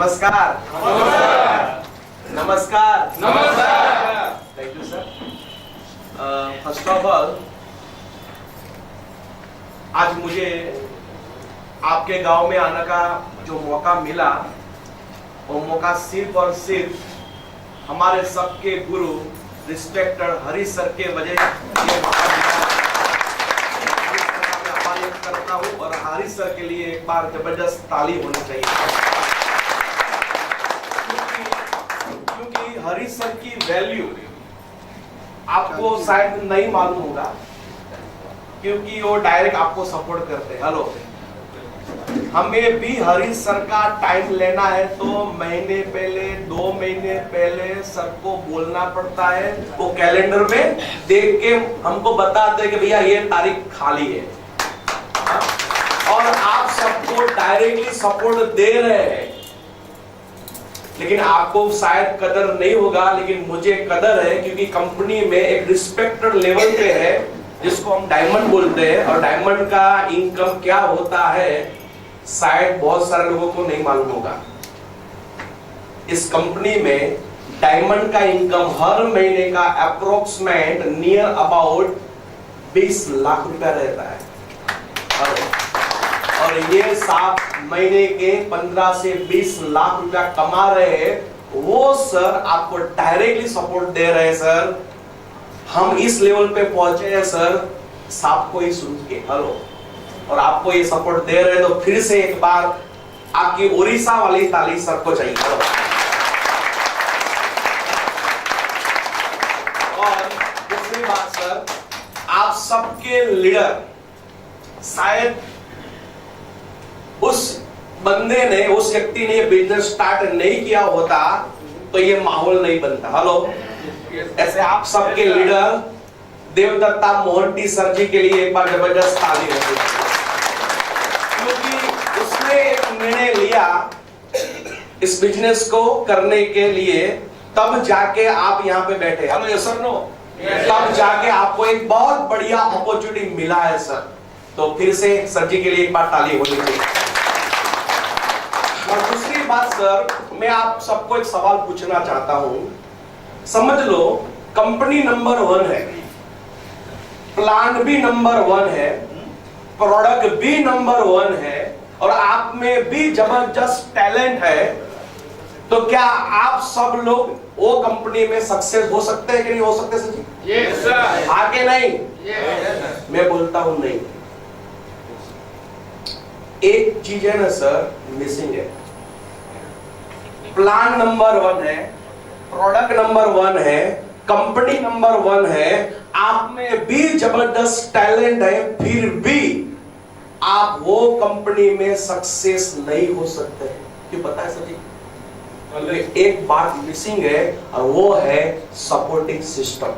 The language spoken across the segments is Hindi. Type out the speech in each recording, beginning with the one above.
नमस्कार। नमस्कार। Thank you sir. First of all, आज मुझे आपके गांव में आने का जो मौका मिला, वो मौका सिर्फ और सिर्फ हमारे सबके गुरु रिस्पेक्टेड हरी सर के वजह ये मौका मिला। मैं करता हूं और हरी सर के लिए एक बार जबरदस्त ताली होनी चाहिए, क्योंकि हरी सर की वैल्यू आपको शायद नहीं मालूम होगा, क्योंकि वो डायरेक्ट आपको सपोर्ट करते हैं। हेलो, हमें भी हरी सर का टाइम लेना है तो महीने पहले, 2 महीने पहले सर को बोलना पड़ता है। वो कैलेंडर में देख के हमको बताते हैं कि भैया ये तारीख खाली है, और आप सबको डायरेक्टली सपोर्ट दे रहे हैं। लेकिन आपको शायद कदर नहीं होगा, लेकिन मुझे कदर है, क्योंकि कंपनी में एक रिस्पेक्टेड लेवल पे है जिसको हम डायमंड बोलते हैं। और डायमंड का इनकम क्या होता है शायद बहुत सारे लोगों को नहीं मालूम होगा। इस कंपनी में डायमंड का इनकम हर महीने का अप्रोक्सीमेट नियर अबाउट 20 लाख रुपया रहता है, और ये 7 महीने के 15 से 20 लाख रुपया कमा रहे हैं। वो सर आपको डायरेक्टली सपोर्ट दे रहे हैं। सर, हम इस लेवल पे पहुंचे हैं सर सबको ही सुन के। हेलो, और आपको ये सपोर्ट दे रहे हैं, तो फिर से एक बार आपकी उड़ीसा वाली ताली सर को चाहिए। और दूसरी बात सर, आप सबके लीडर, शायद उस बंदे ने, उस व्यक्ति ने ये बिजनेस स्टार्ट नहीं किया होता तो ये माहौल नहीं बनता। हेलो, ऐसे आप सबके लीडर देवदत्ता मोहंती सर जी के लिए एक बार जबरदस्त ताली होगी, क्योंकि उसने एक निर्णय लिया इस बिजनेस को करने के लिए, तब जाके आप यहाँ पे बैठे। हेलो, यस सर, नो, तब जाके आपको एक बहुत बढ़िया अपॉर्चुनिटी मिला है सर। तो फिर से सर जी के लिए एक बार ताली होनी चाहिए। और दूसरी बात सर, मैं आप सबको एक सवाल पूछना चाहता हूं। समझ लो कंपनी नंबर 1 है, प्लांट भी नंबर 1 है, प्रोडक्ट भी नंबर 1 है, और आप में भी जबरदस्त टैलेंट है, तो क्या आप सब लोग वो कंपनी में सक्सेस हो सकते हैं कि नहीं हो सकते सर जी? Yes sir. आगे नहीं? यस। मैं बोलता हूं नहीं। एक चीज है ना सर, मिसिंग है। प्लान नंबर 1 है, प्रोडक्ट नंबर 1 है, कंपनी नंबर 1 है, आप में भी जबरदस्त टैलेंट है, फिर भी आप वो कंपनी में सक्सेस नहीं हो सकते। क्यों पता है सर जी? एक बात मिसिंग है, और वो है सपोर्टिंग सिस्टम।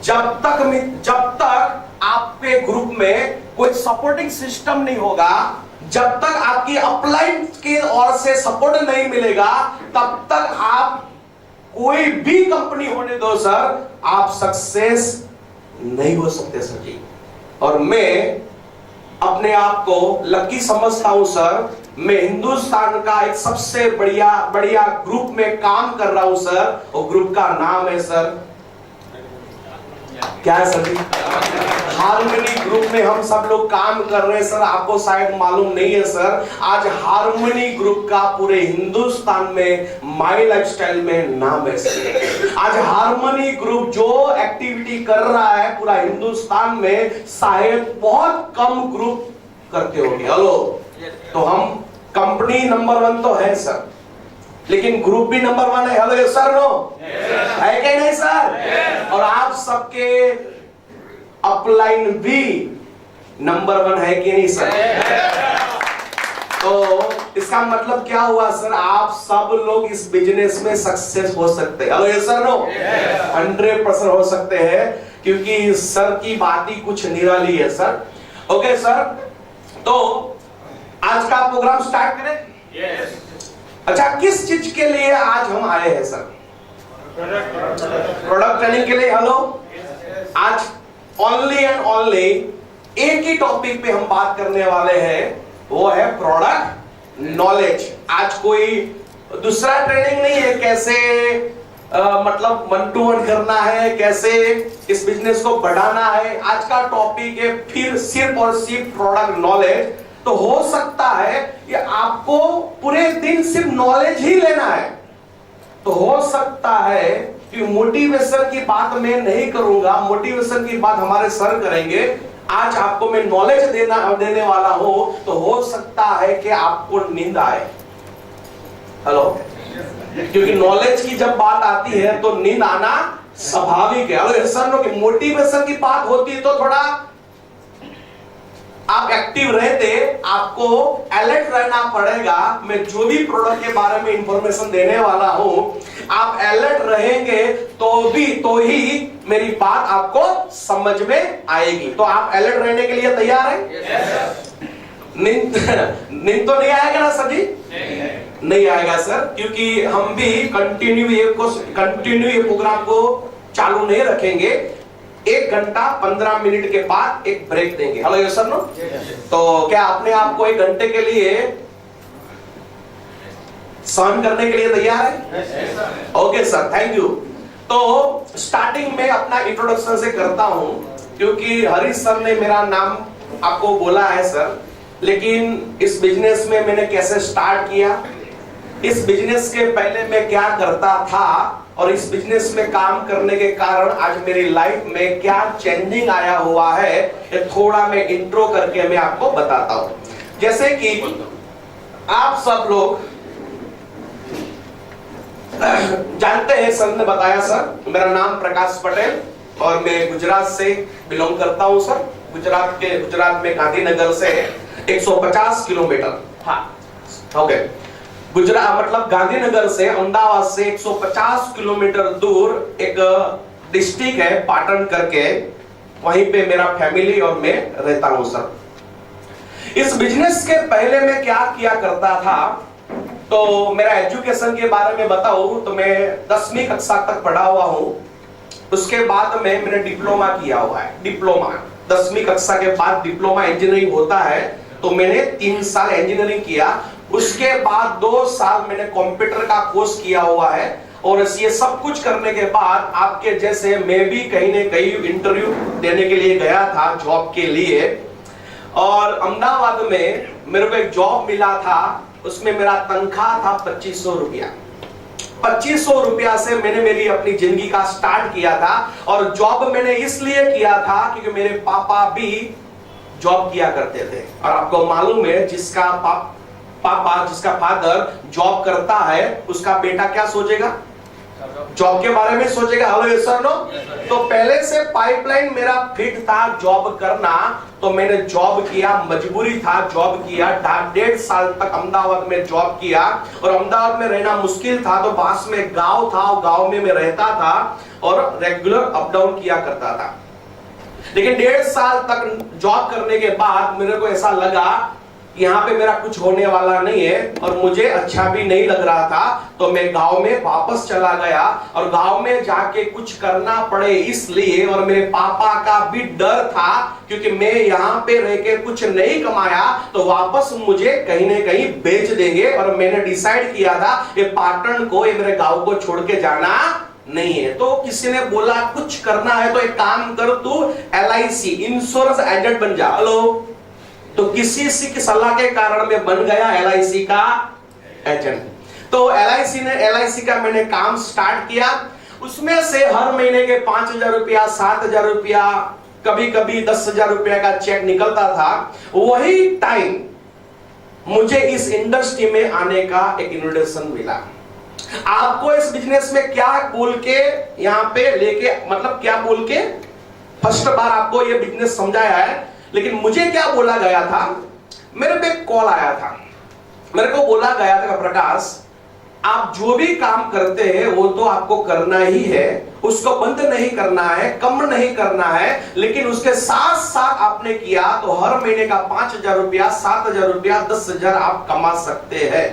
जब तक आपके ग्रुप में कोई सपोर्टिंग सिस्टम नहीं होगा, जब तक आपकी अपलाइन की ओर से सपोर्ट नहीं मिलेगा, तब तक आप कोई भी कंपनी होने दो सर, आप सक्सेस नहीं हो सकते सर जी। और मैं अपने आप को लकी समझता हूं सर। मैं हिंदुस्तान का एक सबसे बढ़िया ग्रुप में काम कर रहा हूं सर। वो ग्रुप का नाम है सर, क्या है सर जी? हार्मनी ग्रुप में हम सब लोग काम कर रहे हैं सर। आपको शायद मालूम नहीं है सर, आज हार्मनी ग्रुप का पूरे हिंदुस्तान में माई लाइफस्टाइल में नाम है सर। आज हार्मनी ग्रुप जो एक्टिविटी कर रहा है पूरा हिंदुस्तान में, शायद बहुत कम ग्रुप करते होंगे। हेलो, तो हम कंपनी नंबर 1 तो है सर, लेकिन ग्रुप भी नंबर 1 है। हेलो, सर, नो, है क्या नहीं सर? और आप सबके अपलाइन भी नंबर 1 है कि नहीं सर? तो इसका मतलब क्या हुआ सर? आप सब लोग इस बिजनेस में सक्सेस हो सकते हैं। हेलो, सर, नो, 100% हो सकते हैं, क्योंकि सर की बात ही कुछ निराली है सर। ओके सर, तो आज का प्रोग्राम स्टार्ट करें? यस। अच्छा, किस चीज के लिए आज हम आए हैं सर? प्रोडक्ट ट्रेनिंग के लिए। हेलो, आज ओनली एंड ओनली एक ही टॉपिक पे हम बात करने वाले हैं, वो है प्रोडक्ट नॉलेज। आज कोई दूसरा ट्रेनिंग नहीं है कैसे मतलब 1 to 1 करना है, कैसे इस बिजनेस को बढ़ाना है। आज का टॉपिक है फिर सिर्फ और सिर्फ प्रोडक्ट नॉलेज। तो हो सकता है कि आपको पूरे दिन सिर्फ नॉलेज ही लेना है, तो हो सकता है कि मोटिवेशन की बात मैं नहीं करूंगा, मोटिवेशन की बात हमारे सर करेंगे। आज आपको मैं नॉलेज देने वाला हूं, तो हो सकता है कि आपको नींद आए। हेलो, क्योंकि नॉलेज की जब बात आती है तो नींद आना स्वाभाविक है। अगर सर मोटिवेशन की बात होती तो थोड़ा आप एक्टिव रहते, आपको अलर्ट रहना पड़ेगा। मैं जो भी प्रोडक्ट के बारे में इंफॉर्मेशन देने वाला हूं, आप अलर्ट रहेंगे तो ही मेरी बात आपको समझ में आएगी। तो आप अलर्ट रहने के लिए तैयार हैं? नींद तो नहीं आएगा ना सर जी? नहीं आएगा सर, क्योंकि हम भी कंटिन्यू ये प्रोग्राम को चालू नहीं रखेंगे। 1 घंटा 15 मिनट के बाद एक ब्रेक देंगे। Hello yes sir no? तो क्या अपने आप को 1 घंटे के लिए सहन करने के लिए तैयार है? Okay sir, thank you. तो स्टार्टिंग में अपना इंट्रोडक्शन से करता हूं, क्योंकि हरीश सर ने मेरा नाम आपको बोला है सर, लेकिन इस बिजनेस में मैंने कैसे स्टार्ट किया, इस बिजनेस के पहले मैं क्या करता था, और इस बिजनेस में काम करने के कारण आज मेरी लाइफ में क्या चेंजिंग आया हुआ है, ये थोड़ा मैं इंट्रो करके मैं आपको बताता हूं। जैसे कि आप सब लोग जानते हैं, सर ने बताया सर, मेरा नाम प्रकाश पटेल और मैं गुजरात से बिलोंग करता हूं सर। गुजरात में गांधीनगर से 150 किलोमीटर, हाँ ओके, गुजरात मतलब गांधीनगर से, अहमदाबाद से 150 किलोमीटर दूर एक डिस्ट्रिक्ट है पाटन करके, वहीं पे मेरा फैमिली और मैं रहता हूं सर। इस बिजनेस के पहले मैं क्या किया करता था, तो मेरा एजुकेशन के बारे में बताऊं तो मैं 10वीं कक्षा तक पढ़ा हुआ हूं। उसके बाद में मैंने डिप्लोमा किया हुआ है। डिप्लोमा 10वीं कक्षा के बाद डिप्लोमा इंजीनियरिंग होता है, तो मैंने 3 साल इंजीनियरिंग किया। उसके बाद 2 साल मैंने कंप्यूटर का कोर्स किया हुआ है। और ये सब कुछ करने के बाद आपके जैसे मैं भी कहीं न कहीं इंटरव्यू देने के लिए गया था जॉब के लिए, और अहमदाबाद में मेरे को एक जॉब मिला था। उसमें मेरा तनख्वाह था 2500 रुपया। 2500 रुपया से मैंने मेरी अपनी जिंदगी का स्टार्ट किया था। और जॉब मैंने इसलिए किया था क्योंकि मेरे पापा भी जॉब किया करते थे, और आपको मालूम है जिसका जिसका फादर जॉब करता है उसका बेटा क्या सोचेगा? जॉब के बारे में सोचेगा। Hello yes sir no? तो पहले से पाइपलाइन मेरा फिट था जॉब करना, तो मैंने जॉब किया, मजबूरी था जॉब किया। 1.5 साल तक अहमदाबाद में जॉब किया, और अहमदाबाद में रहना मुश्किल था, तो पास में गांव था, गांव में मैं रहता था और रेगुलर अप डाउन किया करता था। लेकिन 1.5 साल तक जॉब करने के बाद मेरे को ऐसा लगा यहाँ पे मेरा कुछ होने वाला नहीं है, और मुझे अच्छा भी नहीं लग रहा था। तो मैं गांव में वापस चला गया, और गांव में जाके कुछ करना पड़े इसलिए, और मेरे पापा का भी डर था क्योंकि मैं यहाँ पे रह के कुछ नहीं कमाया तो वापस मुझे कहीं न कहीं बेच देंगे। और मैंने डिसाइड किया था ये पाटन को, ये मेरे गांव को छोड़ के जाना नहीं है। तो किसी ने बोला कुछ करना है तो एक काम कर, तू LIC इंश्योरेंस एजेंट बन जा। हेलो, तो किसी की सलाह के कारण मैं बन गया LIC का एजेंट। तो LIC का मैंने काम स्टार्ट किया। उसमें से हर महीने के 5000 रुपया, 7000 रुपया, कभी कभी 10,000 रुपया का चेक निकलता था। वही टाइम मुझे इस इंडस्ट्री में आने का एक इन्विटेशन मिला। आपको इस बिजनेस में क्या बोल के यहाँ पे लेके, मतलब क्या बोल के फर्स्ट बार आपको ये बिजनेस समझाया है, लेकिन मुझे क्या बोला गया था, मेरे पे कॉल आया था, मेरे को बोला गया था प्रकाश आप जो भी काम करते हैं वो तो आपको करना ही है, उसको बंद नहीं करना है, कम नहीं करना है, लेकिन उसके साथ साथ आपने किया तो हर महीने का 5000 रुपया, 7000 रुपया, 10,000 आप कमा सकते हैं।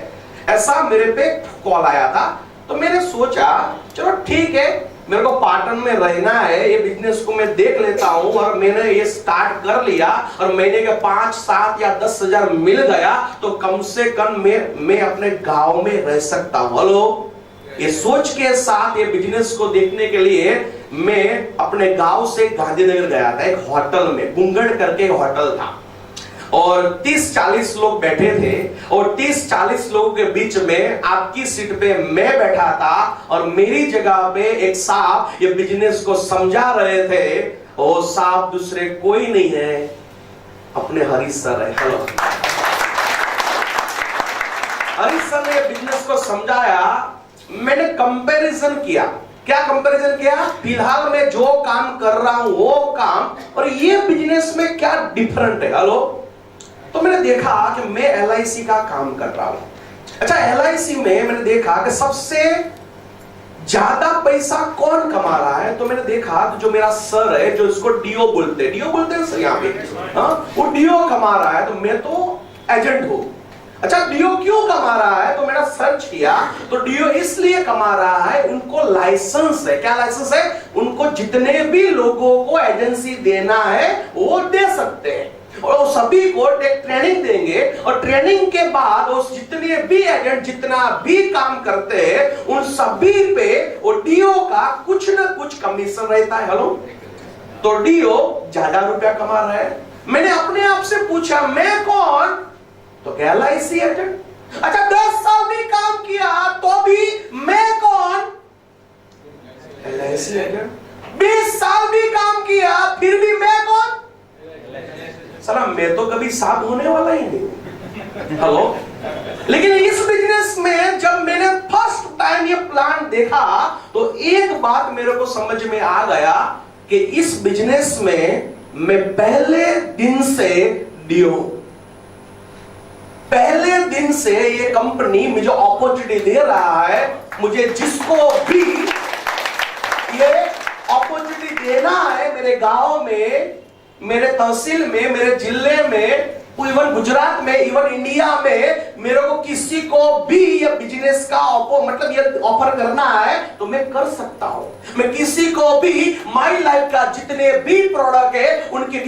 ऐसा मेरे पे कॉल आया था। तो मैंने सोचा चलो ठीक है, मेरे को पाटन में रहना है, ये बिजनेस को मैं देख लेता हूं और मैंने ये स्टार्ट कर लिया और महीने के 5, 7 या 10 हजार मिल गया तो कम से कम मैं अपने गांव में रह सकता हूं। हेलो, ये सोच के साथ ये बिजनेस को देखने के लिए मैं अपने गांव से गांधीनगर गया था। एक होटल में, बुंगड़ करके होटल था और 30-40 लोग बैठे थे और 30-40 लोगों के बीच में आपकी सीट पे मैं बैठा था और मेरी जगह पे एक साहब ये बिजनेस को समझा रहे थे। और साहब दूसरे कोई नहीं है, अपने हरीश सर है। हेलो, हरीश सर ने बिजनेस को समझाया। मैंने कंपैरिजन किया। क्या कंपैरिजन किया? फिलहाल मैं जो काम कर रहा हूं वो काम और ये बिजनेस में क्या डिफरेंट है। हेलो, तो मैंने देखा कि मैं LIC का काम कर रहा हूं। अच्छा, LIC में मैंने देखा कि सबसे ज्यादा पैसा कौन कमा रहा है, तो मैंने देखा जो मेरा सर है, जो इसको डीओ बोलते हैं सर यहाँ पे, वो डीओ कमा रहा है तो मैं तो एजेंट हूं। अच्छा, डीओ क्यों कमा रहा है, तो मैंने सर्च किया तो डीओ इसलिए कमा रहा है, उनको लाइसेंस है। क्या लाइसेंस है? उनको जितने भी लोगों को एजेंसी देना है वो दे सकते हैं और वो सभी को ट्रेनिंग देंगे और ट्रेनिंग के बाद वो जितने भी एजेंट जितना भी काम करते हैं उन सभी पे वो डीओ का कुछ ना कुछ कमीशन रहता है। हेलो, तो डीओ ज्यादा रुपया कमा रहा है। मैंने अपने आप से पूछा मैं कौन, तो क्या LIC एजेंट। अच्छा, 10 साल भी काम किया तो भी मैं कौन, LIC एजेंट। 20 साल भी काम किया फिर भी मैं कौन, सर मैं तो कभी साथ होने वाला ही नहीं। हेलो, लेकिन इस बिजनेस में जब मैंने फर्स्ट टाइम ये प्लान देखा तो एक बात मेरे को समझ में आ गया कि इस बिजनेस में मैं पहले दिन से डीओ, पहले दिन से ये कंपनी मुझे अपॉर्चुनिटी दे रहा है। मुझे जिसको भी ये अपॉर्चुनिटी देना है मेरे गांव में, मेरे तहसील में, मेरे जिले में, इवन गुजरात में, इवन इंडिया में, मेरे को किसी को भी ये बिजनेस का मतलब ये ऑफर करना है तो मैं कर सकता हूं। मैं किसी को भी माई लाइफ का जितने भी प्रोडक्ट है उनकी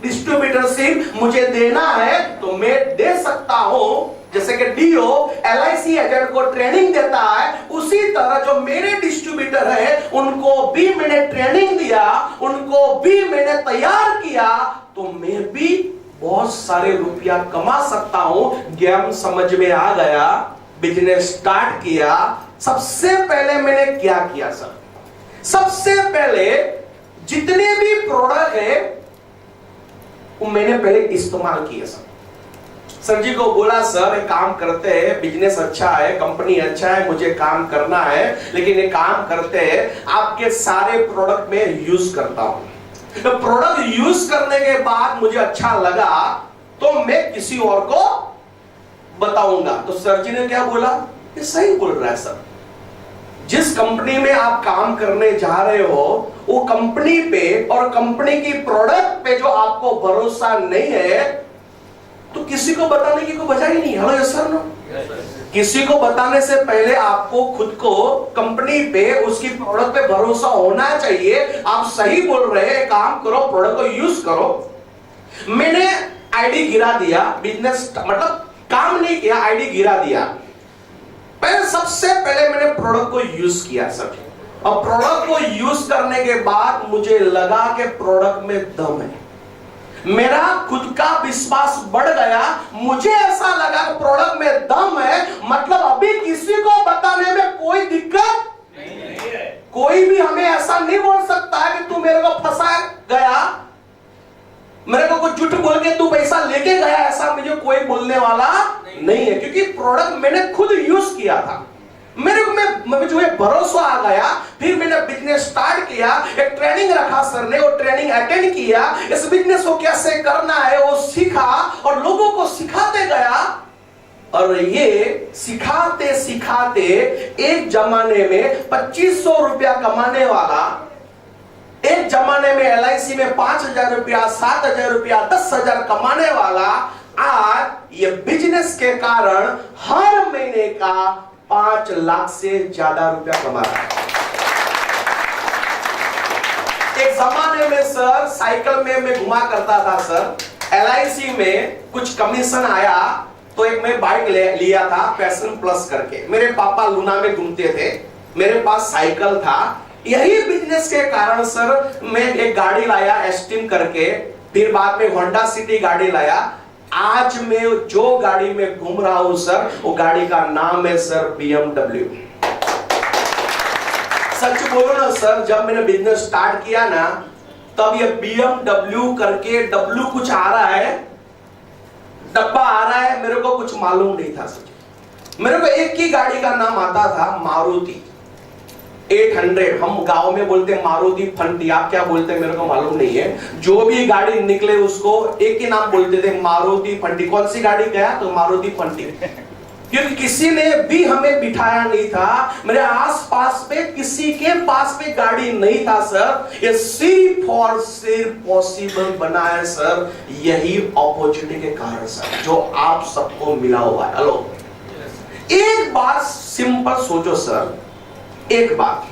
डिस्ट्रीब्यूटरशिप मुझे देना है तो मैं दे सकता हूं। जैसे कि डीओ LIC एजेंट को ट्रेनिंग देता है, उसी तरह जो मेरे डिस्ट्रीब्यूटर है उनको भी मैंने ट्रेनिंग दिया, उनको भी मैंने तैयार किया तो मैं भी बहुत सारे रुपया कमा सकता हूं। गेम समझ में आ गया, बिजनेस स्टार्ट किया। सबसे पहले मैंने क्या किया सर? सबसे पहले जितने भी प्रोडक्ट है वो मैंने पहले इस्तेमाल किए सर जी को बोला सर एक काम करते हैं, बिजनेस अच्छा है, कंपनी अच्छा है, मुझे काम करना है, लेकिन ये काम करते हैं आपके सारे प्रोडक्ट में यूज करता हूं। तो प्रोडक्ट यूज करने के बाद मुझे अच्छा लगा तो मैं किसी और को बताऊंगा। तो सर जी ने क्या बोला, ये सही बोल रहा है सर। जिस कंपनी में आप काम करने जा रहे हो वो कंपनी पे और कंपनी की प्रोडक्ट पे जो आपको भरोसा नहीं है तो किसी को बताने की कोई वजह ही नहीं। Hello, yes sir, no? किसी को बताने से पहले आपको खुद को कंपनी पे उसकी प्रोडक्ट पे भरोसा होना चाहिए। आप सही बोल रहे हैं, काम करो, प्रोडक्ट को यूज करो। मैंने आईडी गिरा दिया, बिजनेस मतलब काम नहीं किया, आईडी गिरा दिया। पहले सबसे पहले मैंने प्रोडक्ट को यूज किया सर, और प्रोडक्ट को यूज करने के बाद मुझे लगा कि प्रोडक्ट में दम है। मेरा खुद का विश्वास बढ़ गया। मुझे ऐसा लगा कि प्रोडक्ट में दम है, मतलब अभी किसी को बताने में कोई दिक्कत नहीं है। कोई भी हमें ऐसा नहीं बोल सकता है कि तू मेरे को फंसा गया, मेरे को कुछ झूठ बोल के तू पैसा लेके गया, ऐसा मुझे कोई बोलने वाला नहीं है, क्योंकि प्रोडक्ट मैंने खुद यूज किया था। मेरे को जो है भरोसा आ गया। फिर मैंने बिजनेस स्टार्ट किया, एक ट्रेनिंग रखा सर ने, वो ट्रेनिंग अटेंड किया, इस बिजनेस को कैसे करना है वो सीखा और लोगों को सिखाते गया। और ये सिखाते सिखाते एक जमाने में 2500 रुपया कमाने वाला, एक जमाने में LIC में 5000 रुपया, 7000 रुपया, 10,000 कमाने वाला, आज ये बिजनेस के कारण हर महीने का 5 लाख से ज्यादा रुपया कमा रहा है। एक जमाने में सर साइकिल में मैं घुमा करता था सर, LIC में कुछ कमीशन आया तो एक मैं बाइक लिया था पैशन प्लस करके। मेरे पापा लूना में घूमते थे, मेरे पास साइकिल था। यही बिजनेस के कारण सर मैं एक गाड़ी लाया एस्टीम करके, फिर बाद में होंडा सिटी गाड़ी लाया। आज मैं जो गाड़ी में घूम रहा हूं सर, वो गाड़ी का नाम है सर BMW। सच बोलो ना सर, जब मैंने बिजनेस स्टार्ट किया ना, तब ये BMW करके W कुछ आ रहा है, डब्बा आ रहा है, मेरे को कुछ मालूम नहीं था सच। मेरे को एक ही गाड़ी का नाम आता था, मारुति 800। हम गांव में बोलते हैं मारुति फंटी, आप क्या बोलते हैं मेरे को मालूम नहीं है। जो भी गाड़ी निकले उसको एक ही नाम बोलते थे, मारुति फंटी। कौन सी गाड़ी गया तो मारुति फंटी, क्योंकि किसी ने भी हमें बिठाया नहीं था। मेरे आसपास में किसी के पास में गाड़ी नहीं था सर। ये सिर्फ और सिर्फ पॉसिबल बना है सर यही अपॉर्चुनिटी के कारण सर, जो आप सबको मिला हुआ है। हेलो, एक बात सिंपल सोचो सर, एक बात,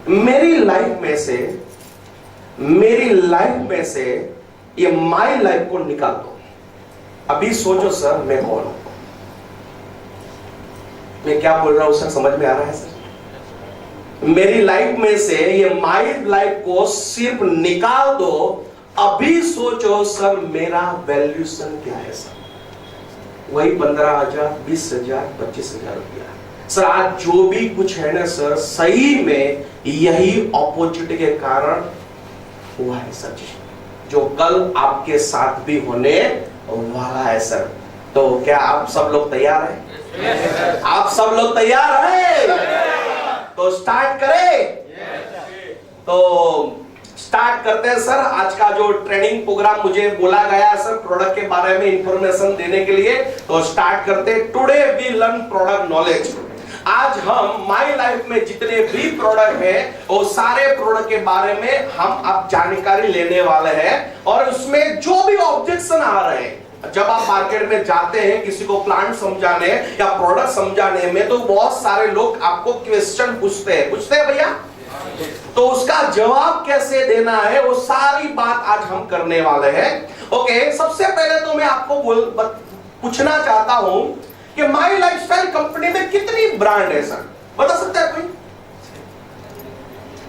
मेरी लाइफ में से ये माई लाइफ को निकाल दो। अभी सोचो सर मैं कौन हूं, मैं क्या बोल रहा हूं सर, समझ में आ रहा है सर? मेरी लाइफ में से ये माई लाइफ को सिर्फ निकाल दो। अभी सोचो सर मेरा वैल्यूएशन क्या है सर? वही 15,000, 20,000, 25,000 रुपया सर। आज जो भी कुछ है ना सर, सही में यही अपॉर्चुनिटी के कारण हुआ है सर, जो कल आपके साथ भी होने वाला है सर। तो क्या आप सब लोग तैयार हैं? आप सब लोग तैयार हैं? तो स्टार्ट करें। तो स्टार्ट करते हैं सर। आज का जो ट्रेनिंग प्रोग्राम मुझे बोला गया है सर प्रोडक्ट के बारे में इंफॉर्मेशन देने के लिए, तो स्टार्ट करते हैं। Today we learn product knowledge. आज हम माई लाइफ में जितने भी प्रोडक्ट है वो सारे प्रोडक्ट के बारे में हम अब जानकारी लेने वाले हैं। और उसमें जो भी ऑब्जेक्शन आ रहे हैं, जब आप मार्केट में जाते हैं किसी को प्लांट समझाने या प्रोडक्ट समझाने में, तो बहुत सारे लोग आपको क्वेश्चन पूछते हैं भैया, तो उसका जवाब कैसे देना है वो सारी बात आज हम करने वाले हैं। ओके, सबसे पहले तो मैं आपको पूछना चाहता हूं कि माई लाइफस्टाइल कंपनी में कितनी ब्रांड है सर? बता सकता है कोई?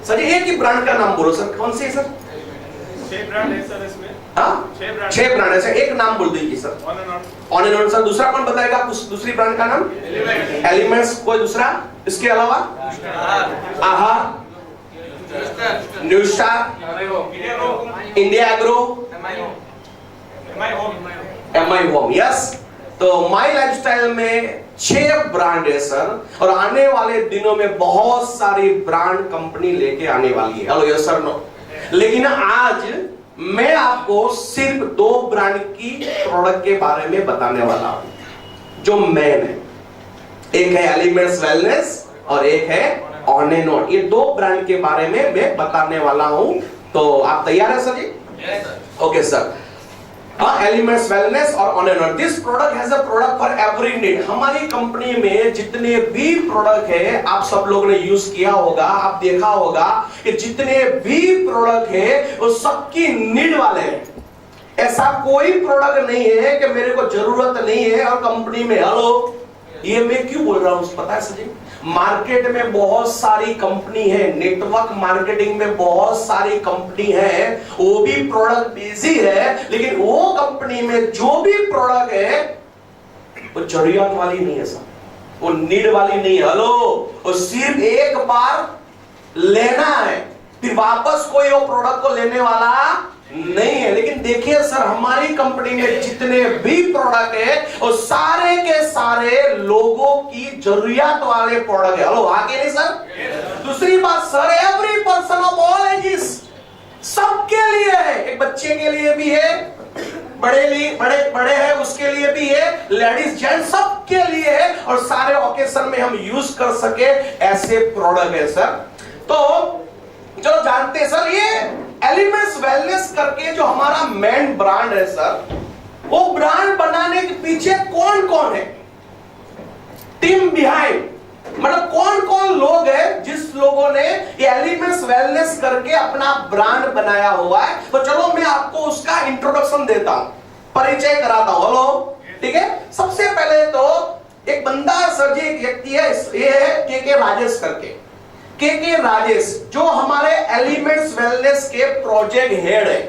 सर एक ही ब्रांड का नाम बोलो सर, कौन सी है सर? 6 ब्रांड है सर इसमें। हाँ, 6 ब्रांड है सर। एक नाम बोल दीजिए sir. On and on sir. दूसरा कौन बताएगा कुछ दूसरी ब्रांड का नाम? एलिमेंट्स। कोई दूसरा इसके अलावा? आहा, new star, India agro, MI home. Yes, तो माई लाइफस्टाइल में 6 ब्रांड है सर, और आने वाले दिनों में बहुत सारी ब्रांड कंपनी लेके आने वाली है। Hello, yes sir, no. लेकिन आज मैं आपको सिर्फ 2 ब्रांड की प्रोडक्ट के बारे में बताने वाला हूं जो मेन है। एक है एलिमेंट्स वेलनेस और एक है ऑन एंड ऑन। ये 2 ब्रांड के बारे में मैं बताने वाला हूं। तो आप तैयार है sir ji? Okay sir. Elements wellness और on and on. This product has a product for every need. हमारी कंपनी में जितने भी प्रोडक्ट है आप सब लोगों ने यूज किया होगा, आप देखा होगा कि जितने भी प्रोडक्ट है वो सबकी नीड वाले हैं। ऐसा कोई प्रोडक्ट नहीं है कि मेरे को जरूरत नहीं है और कंपनी में। हेलो, ये मैं क्यों बोल रहा हूं पता है सर जी? मार्केट में बहुत सारी कंपनी है, नेटवर्क मार्केटिंग में बहुत सारी कंपनी है, वो भी प्रोडक्ट बिजी है, लेकिन वो कंपनी में जो भी प्रोडक्ट है वो जरूरत वाली नहीं है सर, वो नीड वाली नहीं है। हेलो, वो सिर्फ एक बार लेना है, फिर वापस कोई वो प्रोडक्ट को लेने वाला नहीं है। लेकिन देखिए सर, हमारी कंपनी में जितने भी प्रोडक्ट है वो सारे के सारे लोगों की जरूरत वाले प्रोडक्ट है। हेलो, आगे नहीं सर? दूसरी बात sir, every person of all ages, सबके लिए है। एक बच्चे के लिए भी है, बड़े है उसके लिए भी है, लेडीज जेंट्स सबके लिए है, और सारे ओकेजन में हम यूज कर सके ऐसे प्रोडक्ट है सर। तो चलो जानते हैं सर, ये एलिमेंट्स वेलनेस करके जो हमारा मेन ब्रांड है सर, वो ब्रांड बनाने के पीछे कौन कौन है, टीम बिहाइंड, मतलब कौन कौन लोग हैं जिस लोगों ने ये एलिमेंट्स वेलनेस करके अपना ब्रांड बनाया हुआ है। तो चलो मैं आपको उसका इंट्रोडक्शन देता हूं, परिचय कराता हूं। हेलो, ठीक है। सबसे पहले तो एक बंदा सर जी, एक व्यक्ति है, ये है के राजेश करके। के राजेश जो हमारे एलिमेंट्स वेलनेस के प्रोजेक्ट हेड है।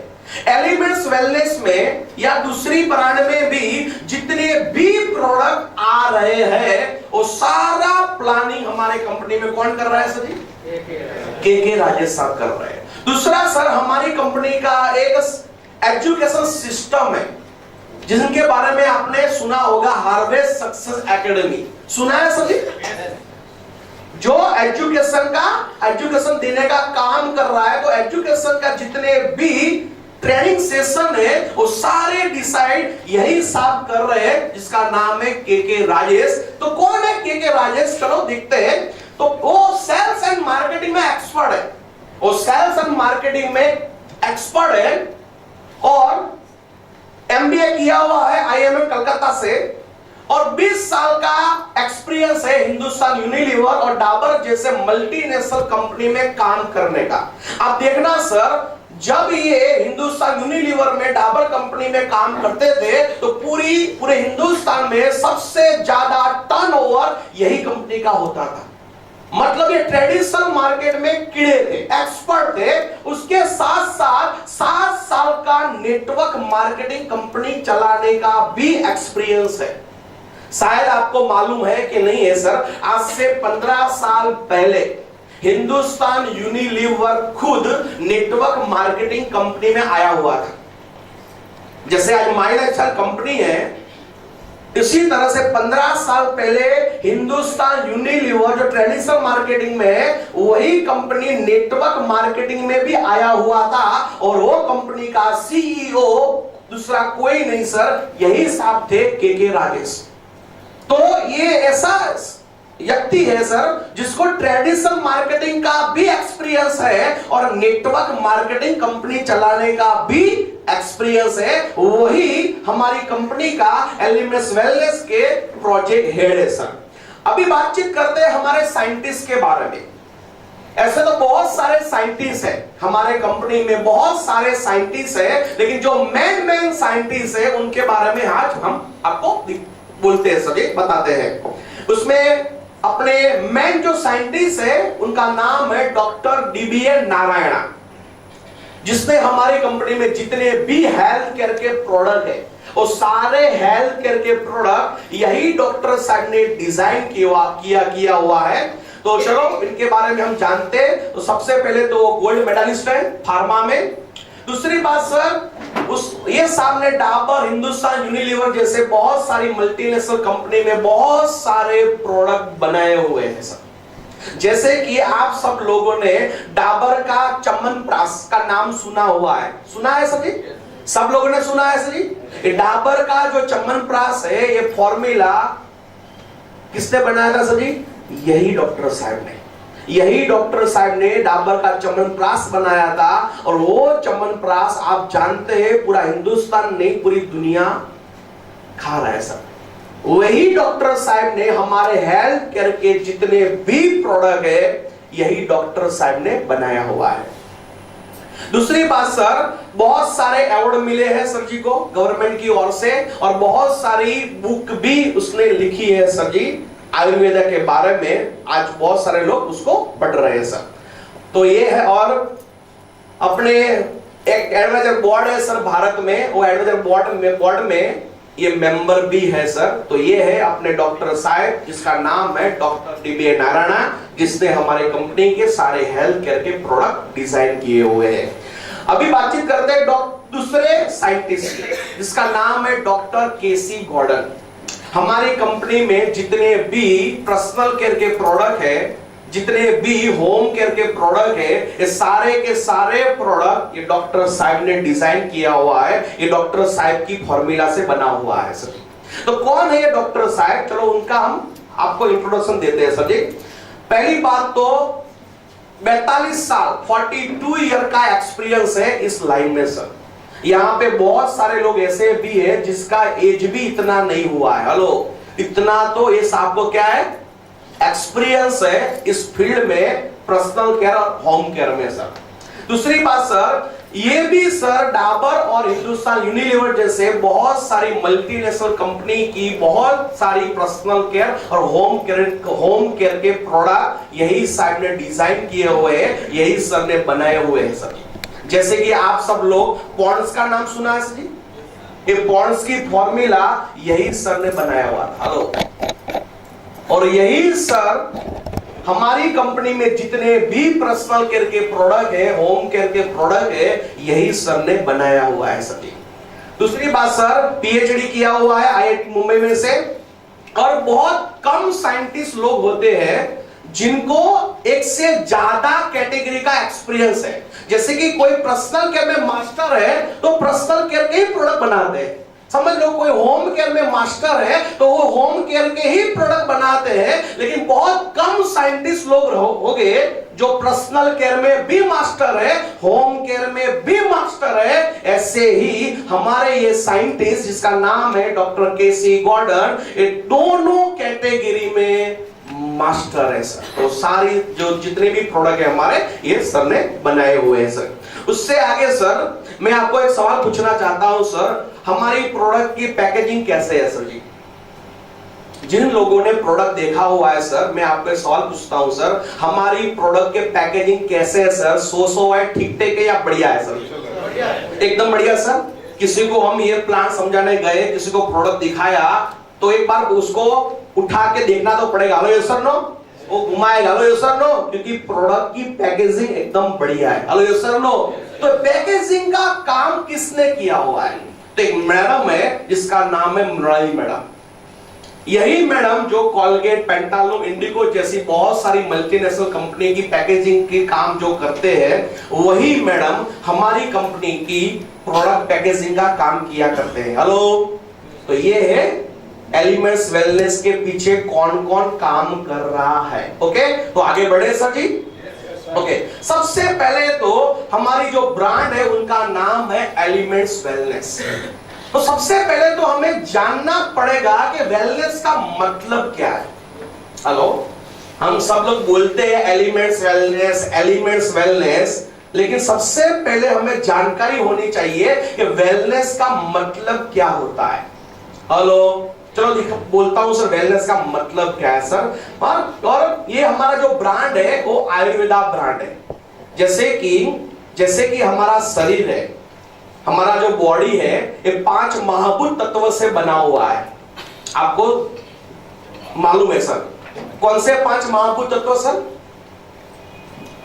एलिमेंट्स वेलनेस में या दूसरी ब्रांड में भी जितने भी प्रोडक्ट आ रहे हैं वो सारा प्लानिंग हमारे कंपनी में कौन कर रहा है सर जी? के राजेश साहब कर रहे हैं। दूसरा सर, हमारी कंपनी का एक एजुकेशन सिस्टम है जिनके बारे में आपने सुना होगा, हार्वेस्ट सक्सेस एकेडमी। सुना है सर जी? जो एजुकेशन देने का काम कर रहा है। तो एजुकेशन का जितने भी ट्रेनिंग सेशन है वो सारे डिसाइड यही साहब कर रहे हैं, जिसका नाम है के राजेश। तो कौन है के राजेश? चलो देखते हैं। तो वो सेल्स एंड मार्केटिंग में एक्सपर्ट है, वो सेल्स एंड मार्केटिंग में एक्सपर्ट है और एमबीए किया हुआ है आईआईएम कलकत्ता से और 20 साल का एक्सपीरियंस है हिंदुस्तान यूनिलीवर और डाबर जैसे मल्टीनेशनल कंपनी में काम करने का। अब देखना सर, जब ये हिंदुस्तान यूनिलीवर में डाबर कंपनी में काम करते थे तो पूरे हिंदुस्तान में सबसे ज्यादा टर्नओवर यही कंपनी का होता था। मतलब ये ट्रेडिशनल मार्केट में कीड़े थे, एक्सपर्ट थे। उसके साथ साथ 7 साल का नेटवर्क मार्केटिंग कंपनी चलाने का भी एक्सपीरियंस है। शायद आपको मालूम है कि नहीं है सर, आज से 15 साल पहले हिंदुस्तान यूनिलीवर खुद नेटवर्क मार्केटिंग कंपनी में आया हुआ था। जैसे आज माइलेक्चर कंपनी है, इसी तरह से 15 साल पहले हिंदुस्तान यूनिलीवर जो ट्रेडिशनल मार्केटिंग में है वही कंपनी नेटवर्क मार्केटिंग में भी आया हुआ था और वो कंपनी का सीईओ दूसरा कोई नहीं सर, यही साहब थे के राजेश। तो ये ऐसा व्यक्ति है सर जिसको ट्रेडिशनल मार्केटिंग का भी एक्सपीरियंस है और नेटवर्क मार्केटिंग कंपनी चलाने का भी एक्सपीरियंस है। वही हमारी कंपनी का एलिमेंट्स वेलनेस के प्रोजेक्ट हेड है सर। अभी बातचीत करते हैं हमारे साइंटिस्ट के बारे में। ऐसे तो बहुत सारे साइंटिस्ट हैं हमारे कंपनी में, बहुत सारे साइंटिस्ट हैं, लेकिन जो मेन साइंटिस्ट है उनके बारे में आज हम आपको बोलते हैं सभी, बताते हैं। उसमें अपने मेन जो साइंटिस्ट है उनका नाम है डॉक्टर डीबीए नारायणा, जिसने हमारी कंपनी में जितने भी हेल्थ केयर के प्रोडक्ट है वो सारे हेल्थ केयर के प्रोडक्ट यही डॉक्टर साहब ने डिजाइन किया हुआ है। तो चलो इनके बारे में हम जानते हैं। तो सबसे पहले तो गोल्ड मेडलिस्ट है फार्मा में। दूसरी बात सर, ये सामने डाबर, हिंदुस्तान यूनिलीवर जैसे बहुत सारी मल्टीनेशनल कंपनी में बहुत सारे प्रोडक्ट बनाए हुए हैं सर। जैसे कि आप सब लोगों ने डाबर का च्यवनप्राश का नाम सुना हुआ है, सुना है सर जी? सब लोगों ने सुना है सर जी? ये डाबर का जो च्यवनप्राश है ये फॉर्मूला किसने बनाया था सर जी? यही डॉक्टर साहब ने। यही डॉक्टर साहब ने डाबर का च्यवनप्राश बनाया था और वो च्यवनप्राश आप जानते हैं पूरा हिंदुस्तान नहीं पूरी दुनिया खा रहा है सर। वही डॉक्टर साहब ने हमारे हेल्थ केयर के जितने भी प्रोडक्ट है यही डॉक्टर साहब ने बनाया हुआ है। दूसरी बात सर, बहुत सारे अवार्ड मिले हैं सर जी को गवर्नमेंट की ओर से और बहुत सारी बुक भी उसने लिखी है सर जी आयुर्वेदा के बारे में। आज बहुत सारे लोग उसको पढ़ रहे हैं सर। तो ये है। और अपने एक एडवाइजर बोर्ड है सर भारत में, वो एडवाइजर बोर्ड में ये मेंबर भी है सर। तो ये है अपने डॉक्टर साहब जिसका नाम है डॉक्टर डीबीए नारायणा, जिसने हमारे कंपनी के सारे हेल्थ केयर के प्रोडक्ट डिजाइन किए हुए हैं। अभी बातचीत करते हैं दूसरे साइंटिस्ट जिसका नाम है डॉक्टर केसी गॉर्डन। हमारी कंपनी में जितने भी पर्सनल केयर के प्रोडक्ट है, जितने भी होम केयर के प्रोडक्ट है, ये सारे के सारे प्रोडक्ट ये डॉक्टर साहब ने डिजाइन किया हुआ है। ये डॉक्टर साहब की फॉर्मूला से बना हुआ है सर। तो कौन है ये डॉक्टर साहब? चलो उनका हम आपको इंट्रोडक्शन देते हैं सर जी। पहली बात तो 42 साल 42 ईयर का एक्सपीरियंस है इस लाइन में सर। यहाँ पे बहुत सारे लोग ऐसे भी हैं जिसका एज भी इतना नहीं हुआ है। हेलो, इतना तो ये साहब को क्या है एक्सपीरियंस है इस फील्ड में, पर्सनल केयर और होम केयर में सर। दूसरी बात सर, ये भी सर डाबर और हिंदुस्तान यूनिलीवर जैसे बहुत सारी मल्टीनेशनल कंपनी की बहुत सारी पर्सनल केयर और होम केयर के प्रोडक्ट यही सर ने डिजाइन किए हुए हैं, यही सर ने बनाए हुए हैं सर। जैसे कि आप सब लोग पॉन्ड्स का नाम सुना है सर जी, ये पॉन्ड्स की फॉर्मूला यही सर ने बनाया हुआ था। हेलो, और यही सर हमारी कंपनी में जितने भी पर्सनल केयर के प्रोडक्ट है, होम केयर के प्रोडक्ट है, यही सर ने बनाया हुआ है सर। दूसरी बात सर, पीएचडी किया हुआ है आईआईटी मुंबई में से, और बहुत कम साइंटिस्ट लोग होते हैं जिनको एक से ज्यादा कैटेगरी का एक्सपीरियंस है। जैसे कि कोई पर्सनल केयर में मास्टर है तो पर्सनल केयर के ही प्रोडक्ट बनाते हैं, समझ लो कोई होम केयर में मास्टर है तो वो होम केयर के ही प्रोडक्ट बनाते हैं। लेकिन बहुत कम साइंटिस्ट लोग होंगे जो पर्सनल केयर में भी मास्टर है, होम केयर में भी मास्टर है। ऐसे ही हमारे ये साइंटिस्ट जिसका नाम है डॉक्टर केसी गॉर्डन, ये दोनों कैटेगरी में मास्टर है सर। तो सारी जो जितने भी प्रोडक्ट है हमारे, ये सर ने बनाए हुए हैं सर। उससे आगे सर मैं आपको एक सवाल पूछना चाहता हूं सर, हमारी प्रोडक्ट की पैकेजिंग कैसे है सर जी? जिन लोगों ने प्रोडक्ट देखा हुआ है सर, मैं आपको एक सवाल पूछता हूं सर, हमारी प्रोडक्ट के पैकेजिंग कैसे है सर? सो है, ठीक ठाक है या बढ़िया है सर? एकदम बढ़िया सर। किसी को हम ये प्लान समझाने गए, किसी को प्रोडक्ट दिखाया तो एक बार उसको उठा के देखना तो पड़ेगा, हेलो यस सर नो, वो घुमाएगा, हेलो यस सर नो, क्योंकि प्रोडक्ट की पैकेजिंग एकदम बढ़िया है, हेलो यस सर नो। तो पैकेजिंग का काम किसने किया हुआ है? तो एक मैडम है जिसका नाम है मृणाली मैडम। यही मैडम जो कॉलगेट, पेंटालून, इंडिगो जैसी बहुत सारी मल्टीनेशनल कंपनी की पैकेजिंग के काम जो करते हैं, वही मैडम हमारी कंपनी की प्रोडक्ट पैकेजिंग का काम किया करते हैं। हेलो, तो ये है एलिमेंट्स वेलनेस के पीछे कौन कौन काम कर रहा है। ओके, तो आगे बढ़े सर जी। ओके, सबसे पहले तो हमारी जो ब्रांड है उनका नाम है एलिमेंट्स वेलनेस। तो सबसे पहले तो हमें जानना पड़ेगा कि वेलनेस का मतलब क्या है। हेलो, हम सब लोग बोलते हैं एलिमेंट्स वेलनेस, एलिमेंट्स वेलनेस, लेकिन सबसे पहले हमें जानकारी होनी चाहिए कि वेलनेस का मतलब क्या होता है। हेलो, चलो बोलता हूं सर, वेलनेस का मतलब क्या है सर। और ये हमारा जो ब्रांड है वो आयुर्वेदा ब्रांड है। जैसे कि हमारा शरीर है, हमारा जो बॉडी है, ये 5 महाभूत तत्व से बना हुआ है। आपको मालूम है सर कौन से 5 महाभूत तत्व सर?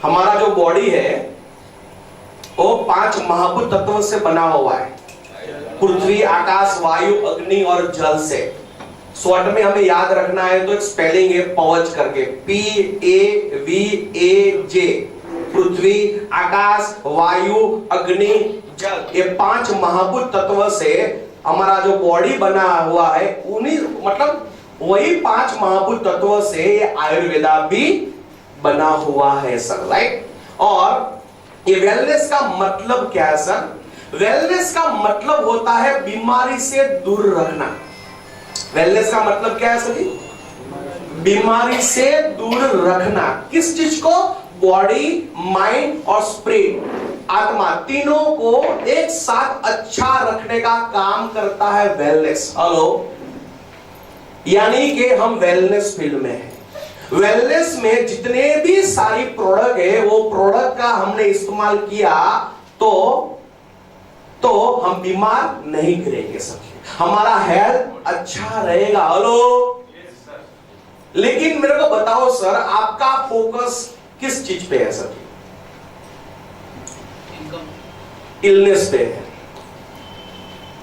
हमारा जो बॉडी है वो 5 महाभूत तत्व से बना हुआ है, पृथ्वी, आकाश, वायु, अग्नि और जल से। शॉर्ट में हमें याद रखना है तो एक स्पेलिंग है पवच करके, PAVAJ। पृथ्वी, आकाश, वायु, अग्नि, जल, ये 5 महाभूत तत्व से हमारा जो बॉडी बना हुआ है, उन्हीं मतलब वही 5 महाभूत तत्व से ये आयुर्वेदा भी बना हुआ है सर, राइट। और ये वेलनेस का मतलब क्या है सर? वेलनेस का मतलब होता है बीमारी से दूर रखना। वेलनेस का मतलब क्या है सर जी? बीमारी से दूर रखना। किस चीज को? बॉडी, माइंड और स्पिरिट, आत्मा, तीनों को एक साथ अच्छा रखने का काम करता है वेलनेस। हेलो, यानी कि हम वेलनेस फील्ड में हैं। वेलनेस में जितने भी सारी प्रोडक्ट है, वो प्रोडक्ट का हमने इस्तेमाल किया तो हम बीमार नहीं गिरेंगे सर, हमारा हेल्थ अच्छा रहेगा। हेलो, लेकिन मेरे को बताओ सर, आपका फोकस किस चीज पे है सर? इलनेस पे है।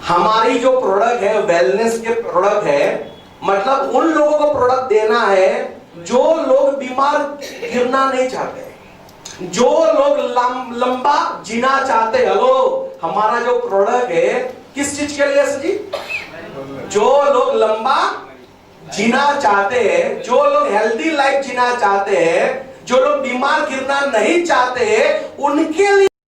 हमारी जो प्रोडक्ट है वेलनेस के प्रोडक्ट है, मतलब उन लोगों को प्रोडक्ट देना है जो लोग बीमार गिरना नहीं चाहते, जो लोग लंबा जीना चाहते। हेलो, हमारा जो प्रोडक्ट है किस चीज के लिए सर जी? जो लोग लंबा जीना चाहते हैं, जो लोग हेल्दी लाइफ जीना चाहते हैं, जो लोग बीमार गिरना नहीं चाहते हैं, उनके लिए